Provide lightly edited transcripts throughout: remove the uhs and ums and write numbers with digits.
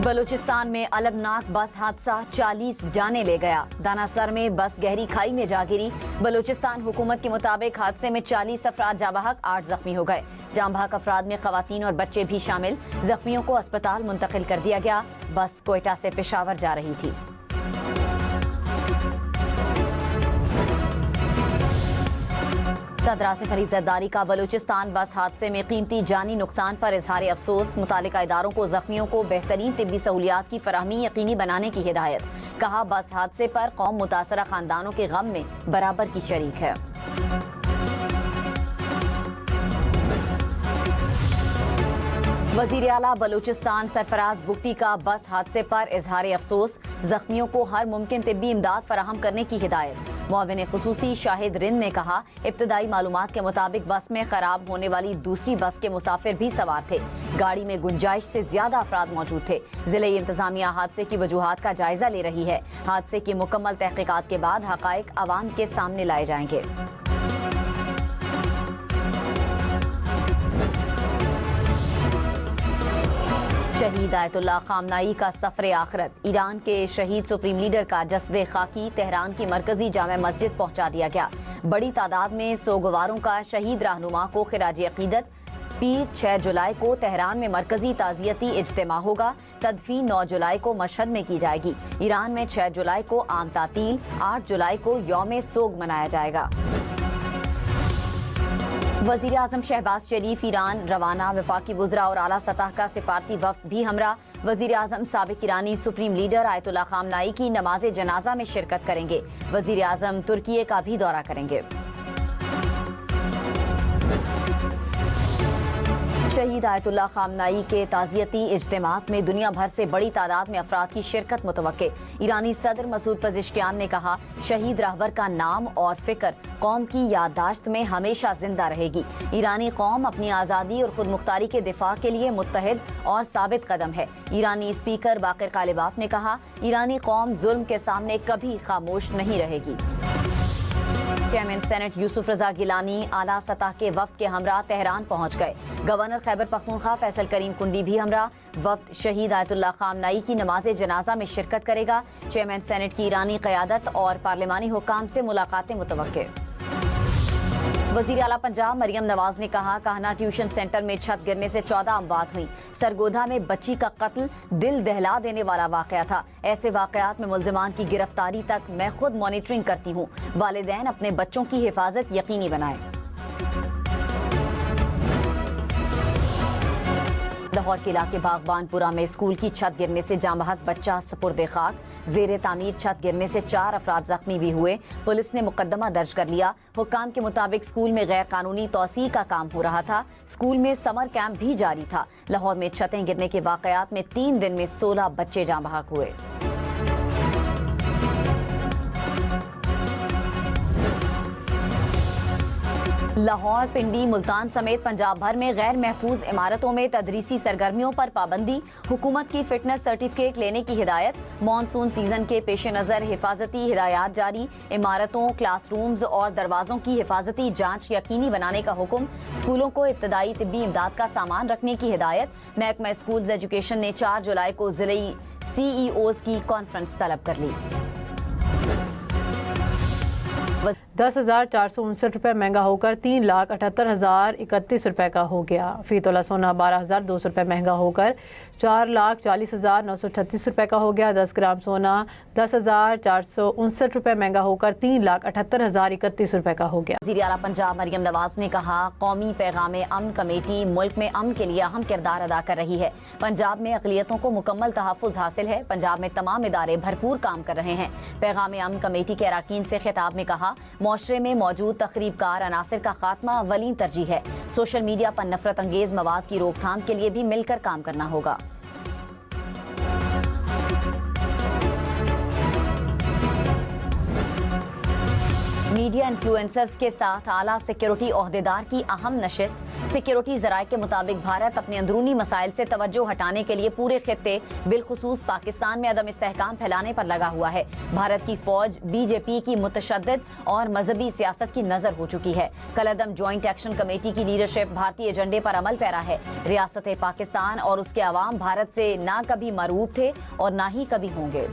بلوچستان میں المناک بس حادثہ 40 جانیں لے گیا. دانا سر میں بس گہری کھائی میں جا گری. بلوچستان حکومت کے مطابق حادثے میں 40 افراد جاں بحق، 8 زخمی ہو گئے. جاں بحق افراد میں خواتین اور بچے بھی شامل. زخمیوں کو اسپتال منتقل کر دیا گیا. بس کوئٹہ سے پشاور جا رہی تھی. صدرہ سے خریداری کا بلوچستان بس حادثے میں قیمتی جانی نقصان پر اظہار افسوس. متعلقہ اداروں کو زخمیوں کو بہترین طبی سہولیات کی فراہمی یقینی بنانے کی ہدایت. کہا بس حادثے پر قوم متاثرہ خاندانوں کے غم میں برابر کی شریک ہے. وزیر اعلیٰ بلوچستان سرفراز بگٹی کا بس حادثے پر اظہار افسوس. زخمیوں کو ہر ممکن طبی امداد فراہم کرنے کی ہدایت. معاون خصوصی شاہد رند نے کہا ابتدائی معلومات کے مطابق بس میں خراب ہونے والی دوسری بس کے مسافر بھی سوار تھے. گاڑی میں گنجائش سے زیادہ افراد موجود تھے. ضلعی انتظامیہ حادثے کی وجوہات کا جائزہ لے رہی ہے. حادثے کی مکمل تحقیقات کے بعد حقائق عوام کے سامنے لائے جائیں گے. شہید آیت اللہ خامنائی کا سفر آخرت. ایران کے شہید سپریم لیڈر کا جسد خاکی تہران کی مرکزی جامع مسجد پہنچا دیا گیا. بڑی تعداد میں سوگواروں کا شہید رہنما کو خراج عقیدت. پیر 6 جولائی کو تہران میں مرکزی تعزیتی اجتماع ہوگا. تدفین 9 جولائی کو مشہد میں کی جائے گی. ایران میں 6 جولائی کو عام تعطیل، 8 جولائی کو یوم سوگ منایا جائے گا. وزیر اعظم شہباز شریف ایران روانہ. وفاقی وزراء اور اعلیٰ سطح کا سفارتی وفد بھی ہمراہ. وزیر اعظم سابق ایرانی سپریم لیڈر آیت اللہ خامنائی کی نماز جنازہ میں شرکت کریں گے. وزیر اعظم ترکیے کا بھی دورہ کریں گے. شہید آیت اللہ خامنائی کے تعزیتی اجتماعات میں دنیا بھر سے بڑی تعداد میں افراد کی شرکت متوقع. ایرانی صدر مسعود پزشکیان نے کہا شہید رہبر کا نام اور فکر قوم کی یادداشت میں ہمیشہ زندہ رہے گی. ایرانی قوم اپنی آزادی اور خود مختاری کے دفاع کے لیے متحد اور ثابت قدم ہے. ایرانی اسپیکر باقر قالباف نے کہا ایرانی قوم ظلم کے سامنے کبھی خاموش نہیں رہے گی. چیئرمین سینٹ یوسف رضا گیلانی اعلیٰ سطح کے وفد کے ہمراہ تہران پہنچ گئے. گورنر خیبر پختونخوا فیصل کریم کنڈی بھی ہمراہ. وفد شہید آیت اللہ خامنائی کی نماز جنازہ میں شرکت کرے گا. چیئرمین سینٹ کی ایرانی قیادت اور پارلیمانی حکام سے ملاقاتیں متوقع. وزیر اعلیٰ پنجاب مریم نواز نے کہا کہنا ٹیوشن سینٹر میں چھت گرنے سے 14 اموات ہوئیں. سرگودھا میں بچی کا قتل دل دہلا دینے والا واقعہ تھا. ایسے واقعات میں ملزمان کی گرفتاری تک میں خود مانیٹرنگ کرتی ہوں. والدین اپنے بچوں کی حفاظت یقینی بنائیں. لاہور کے علاقے باغبان پورہ میں اسکول کی چھت گرنے سے جاں بحق بچہ سپرد خاک. زیر تعمیر چھت گرنے سے 4 افراد زخمی بھی ہوئے. پولیس نے مقدمہ درج کر لیا. حکام کے مطابق اسکول میں غیر قانونی توسیع کا کام ہو رہا تھا. اسکول میں سمر کیمپ بھی جاری تھا. لاہور میں چھتیں گرنے کے واقعات میں 3 دن میں 16 بچے جاں بحق ہوئے. لاہور، پنڈی، ملتان سمیت پنجاب بھر میں غیر محفوظ عمارتوں میں تدریسی سرگرمیوں پر پابندی. حکومت کی فٹنس سرٹیفکیٹ لینے کی ہدایت. مانسون سیزن کے پیش نظر حفاظتی ہدایات جاری. عمارتوں، کلاس رومز اور دروازوں کی حفاظتی جانچ یقینی بنانے کا حکم. اسکولوں کو ابتدائی طبی امداد کا سامان رکھنے کی ہدایت. محکمہ اسکولز ایجوکیشن نے 4 جولائی کو ضلعی CEOs کی کانفرنس طلب کر لی. 10,459 روپے مہنگا ہو کر 3,78,031 روپے کا ہو گیا. فی تولہ سونا 12,200 روپے مہنگا ہو کر 4,40,938 روپے کا ہو گیا. 10 گرام سونا 10,459 روپے مہنگا ہو کر 3,78,031 روپے کا ہو گیا. وزیر اعلیٰ پنجاب مریم نواز نے کہا قومی پیغام امن کمیٹی ملک میں امن کے لیے اہم کردار ادا کر رہی ہے. پنجاب میں اقلیتوں کو مکمل تحفظ حاصل ہے. پنجاب میں تمام ادارے بھرپور کام کر رہے ہیں. پیغام امن کمیٹی کے اراکین سے خطاب میں کہا معاشرے میں موجود تخریب کار عناصر کا خاتمہ اولین ترجیح ہے. سوشل میڈیا پر نفرت انگیز مواد کی روک تھام کے لیے بھی مل کر کام کرنا ہوگا. میڈیا انفلوئنسرز کے ساتھ اعلیٰ سیکیورٹی عہدیدار کی اہم نشست. सिक्योरिटी ज़राए के मुताबिक भारत अपने अंदरूनी मसाइल से तवज्जो हटाने के लिए पूरे खित्ते बिलखुसूस पाकिस्तान में अदम इस्तेहकाम फैलाने पर लगा हुआ है। भारत की फौज बीजेपी की मुतशद्दिद और मजहबी सियासत की नजर हो चुकी है। कलअदम ज्वाइंट एक्शन कमेटी की लीडरशिप भारतीय एजेंडे पर अमल पैरा है। रियासत पाकिस्तान और उसके अवाम भारत से ना कभी मरूब थे और ना ही कभी होंगे।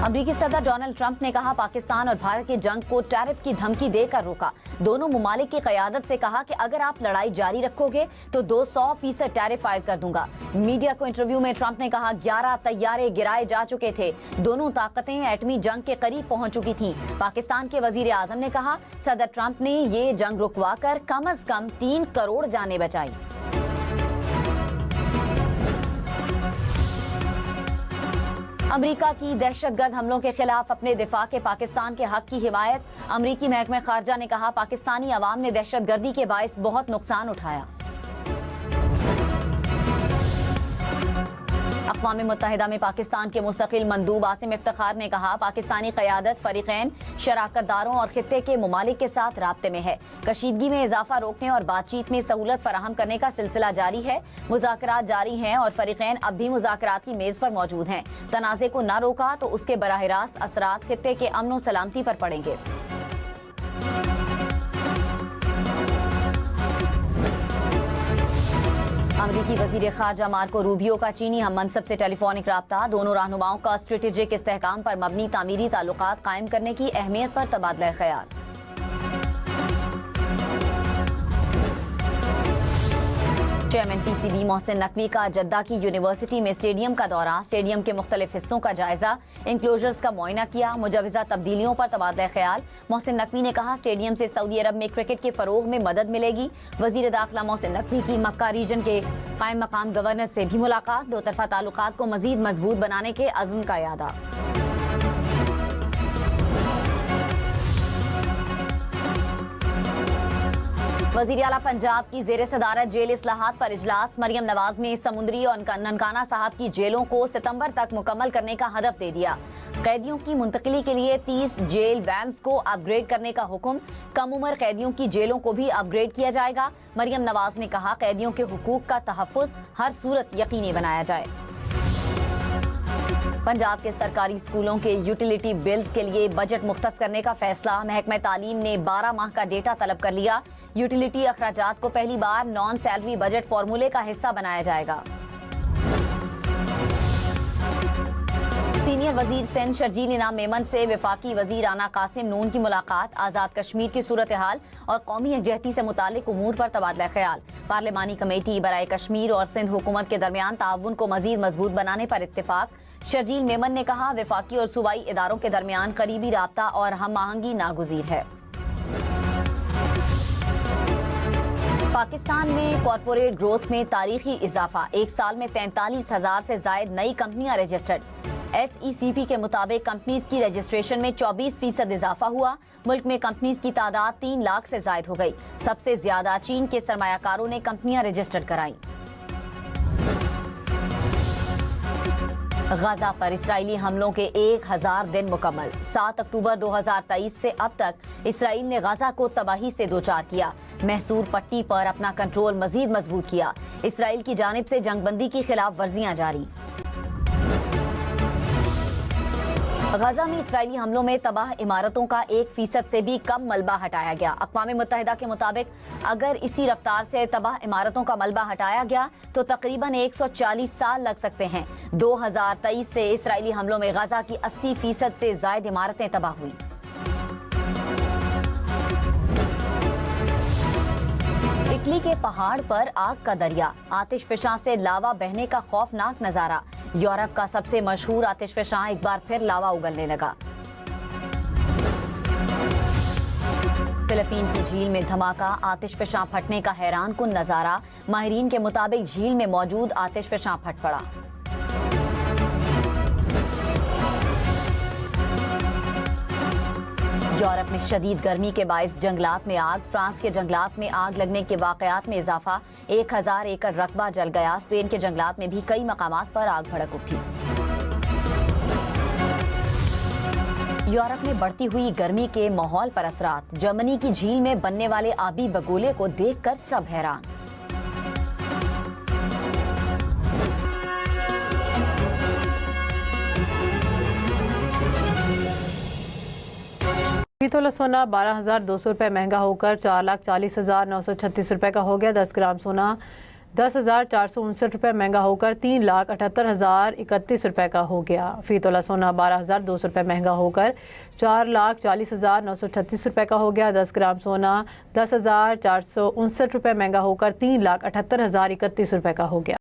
अमेरिकी सदर डोनाल्ड ट्रंप ने कहा पाकिस्तान और भारत की जंग को टैरिफ की धमकी देकर रोका। दोनों मुमालिक की क़यादत से कहा कि अगर आप लड़ाई जारी रखोगे तो 200% टैरिफ आयद कर दूंगा। मीडिया को इंटरव्यू में ट्रंप ने कहा 11 तैयारे गिराए जा चुके थे। दोनों ताकतें एटमी जंग के करीब पहुंच चुकी थीं। पाकिस्तान के वजीर आजम ने कहा सदर ट्रंप ने ये जंग रुकवा कर कम अज कम 3 करोड़ जानें बचाई। अमेरिका की दहशतगर्द हमलों के खिलाफ अपने दिफा के पाकिस्तान के हक की हिमायत। अमेरिकी महकमे खारजा ने कहा पाकिस्तानी अवाम ने दहशतगर्दी के बाइस बहुत नुकसान उठाया। अक़वाम मुत्तहिदा में पाकिस्तान के मुस्तकिल मंदूब आसिम इफ्तिखार ने कहा पाकिस्तानी क़यादत फरीक़ैन शराकतदारों और खित्ते के मुमालिक के साथ राब्ते में है। कशीदगी में इजाफा रोकने और बातचीत में सहूलत फराहम करने का सिलसिला जारी है। मुज़ाकरात जारी हैं और फरीक़ैन अब भी मुज़ाकरात की मेज़ पर मौजूद हैं। तनाज़े को न रोका तो उसके बराह रास्त असरात खित्ते के अमन और सलामती पर पड़ेंगे। अमरीकी वजीर खारजा मार्को रूबियो का चीनी हम मनसब से टेलीफोनिक राब्ता। दोनों रहनुमाओं का स्ट्रेटेजिक इस्तेहकाम पर मबनी तामीरी ताल्लुकात कायम करने की अहमियत पर तबादला ख्याल। चेयरमैन पीसीबी मोहसिन नकवी का जद्दा की यूनिवर्सिटी में स्टेडियम का दौरा। स्टेडियम के मुख्तलिफ हिस्सों का जायजा, इंक्लोजर्स का मुआयना किया। मुजवज़ा तब्दीलियों पर तबादला ख्याल। मोहसिन नकवी ने कहा स्टेडियम से सऊदी अरब में क्रिकेट के फरोग में मदद मिलेगी। वजीर दाखिला मोहसिन नकवी की मक्का रीजन के कायम मकाम गवर्नर से भी मुलाकात। दो तरफा ताल्लुकात को मजीद मजबूत बनाने के अज़्म का यादा। वज़ीर आला पंजाब की ज़ेर सदारत जेल इस्लाहात पर इजलास। मरियम नवाज ने समुंदरी और ननकाना साहब की जेलों को सितंबर तक मुकम्मल करने का हदफ दे दिया। कैदियों की मुंतकिली के लिए 30 जेल वैन्स को अपग्रेड करने का हुक्म। कम उम्र कैदियों की जेलों को भी अपग्रेड किया जाएगा। मरियम नवाज ने कहा कैदियों के हुकूक का तहफ़्फ़ुज़ हर सूरत यकीनी बनाया जाए। पंजाब के सरकारी स्कूलों के यूटिलिटी बिल्स के लिए बजट मुख्तस करने का फैसला। महकमा तालीम ने 12 माह का डेटा तलब कर लिया। यूटिलिटी अखराजात को पहली बार नॉन सैलरी बजट फॉर्मूले का हिस्सा बनाया जाएगा। सीनियर वजीर सिंध शर्जील इनाम मेमन से वफाकी वजीर राना कासिम नून की मुलाकात। आज़ाद कश्मीर की सूरत हाल और कौमी यकजहती से मुतालिक उमूर पर तबादला ख्याल। पार्लिमानी कमेटी बराए कश्मीर और सिंध हुकूमत के दरमियान ताउन को मजीद मजबूत बनाने पर इत्तेफाक। शर्जील मेमन ने कहा वफाकी और सूबाई इदारों के दरमियान करीबी राब्ता और हम आहंगी नागुज़ीर है। पाकिस्तान में कॉरपोरेट ग्रोथ में तारीखी इजाफा। एक साल में 43,000 से जायद नई कंपनियां रजिस्टर्ड। SECP के मुताबिक कंपनीज की रजिस्ट्रेशन में 24% इजाफा हुआ। मुल्क में कंपनीज की तादाद 3 लाख से जायद हो गई। सबसे ज्यादा चीन के सरमायाकारों ने कंपनियां रजिस्टर्ड कराई। गजा पर इसराइली हमलों के 1000 दिन मुकम्मल। 7 अक्टूबर 2023 से अब तक इसराइल ने गजा को तबाही से दोचार किया। महसूर पट्टी पर अपना कंट्रोल मजीद मजबूत किया। इसराइल की जानिब से जंगबंदी की खिलाफ वर्जियां जारी। गजा में इसराइली हमलों में तबाह इमारतों का 1% से भी कम मलबा हटाया गया। अक़वाम मुत्तहिदा के मुताबिक अगर इसी रफ्तार से तबाह इमारतों का मलबा हटाया गया तो तकरीबन 140 साल लग सकते हैं। 2023 से इसराइली हमलों में गजा की 80% से जायद इमारतें तबाह हुई। इटली के पहाड़ पर आग का दरिया। आतिशफशां से लावा बहने का खौफनाक नजारा। यूरोप का सबसे मशहूर आतिशफशां एक बार फिर लावा उगलने लगा। फिलिपीन की झील में धमाका। आतिशफशां फटने का हैरान कुन नजारा। माहिरीन के मुताबिक झील में मौजूद आतिशफशां फट पड़ा। यूरोप में शदीद गर्मी के बाइस जंगलात में आग। फ्रांस के जंगलात में आग लगने के वाकयात में इजाफा। 1000 एकड़ रकबा जल गया। स्पेन के जंगलात में भी कई मकामात पर आग भड़क उठी। यूरोप में बढ़ती हुई गर्मी के माहौल पर असरात। जर्मनी की झील में बनने वाले आबी बगोले को देखकर सब हैरान। फी तोला सोना 12,200 रुपये महंगा होकर 4,40,936 रुपये का हो गया। 10 ग्राम सोना 10,459 रुपये महंगा होकर 3,78,031 रुपये का हो गया। फी तोला सोना 12,200 रुपये महंगा होकर 4,40,936 रुपये का हो गया। 10 ग्राम सोना 10,459 रुपये महंगा होकर 3,78,031 रुपये का हो गया।